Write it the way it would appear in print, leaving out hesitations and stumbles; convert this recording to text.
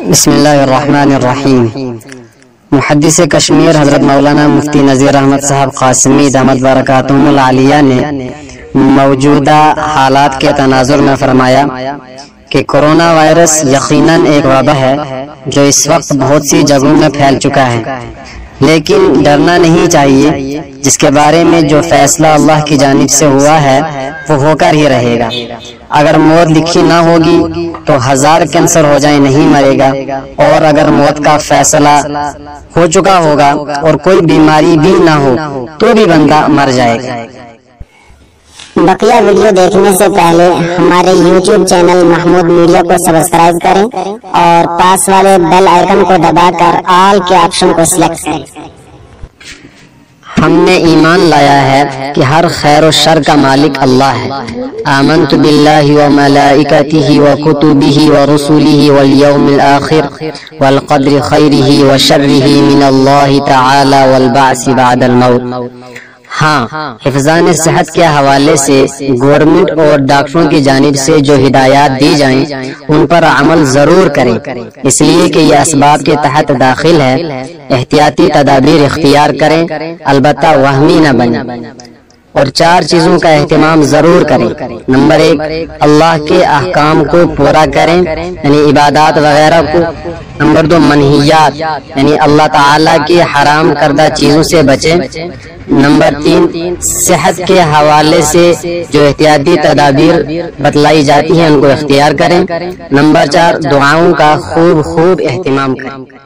بسم اللہ الرحمن الرحیم۔ محدث کشمیر حضرت مولانا مفتی نذیر احمد صاحب قاسمی دامت برکاتہم العالیہ نے موجودہ حالات کے تناظر میں فرمایا کہ کورونا وائرس یقیناً ایک وبا ہے جو اس وقت بہت سی جگہوں میں پھیل چکا ہے، لیکن ڈرنا نہیں چاہیے۔ جس کے بارے میں جو فیصلہ اللہ کی جانب سے ہوا ہے وہ ہو کر ہی رہے گا۔ اگر موت لکھی نہ ہوگی تو 1000 کینسر ہو جائیں نہیں مرے گا، اور اگر موت کا فیصلہ ہو چکا ہوگا اور کوئی بیماری بھی نہ ہو تو بھی بندہ مر جائے گا۔ بقیہ ویڈیو دیکھنے سے پہلے ہمارے یوٹیوب چینل محمود میڈیا کو سبسکرائب کریں اور پاس والے بیل آئیکن کو دبا کر آل کے آپشن کو سلیکٹ کریں۔ ہم نے ایمان لایا ہے کہ ہر خیر و شر کا مالک اللہ ہے۔ آمنت باللہ و ملائکتہ و کتبہ و رسولہ والیوم الآخر والقدر خیرہ و شرہ من اللہ تعالی والبعث بعد الموت۔ ہاں، حفظان صحت کے حوالے سے گورنمنٹ اور ڈاکٹروں کی جانب سے جو ہدایات دی جائیں ان پر عمل ضرور کریں، اس لیے کہ یہ اسباب کے تحت داخل ہے۔ احتیاطی تدابیر اختیار کریں، البتہ وہمی نہ بنیں، اور 4 چیزوں کا اہتمام ضرور کریں۔ نمبر 1، اللہ کے احکام کو پورا کریں، یعنی عبادات وغیرہ کو۔ نمبر 2، منہیات یعنی اللہ تعالیٰ کی حرام کردہ چیزوں سے بچیں۔ نمبر 3، صحت کے حوالے سے جو احتیاطی تدابیر بتلائی جاتی ہیں ان کو اختیار کریں۔ نمبر 4، دعاؤں کا خوب اہتمام کریں۔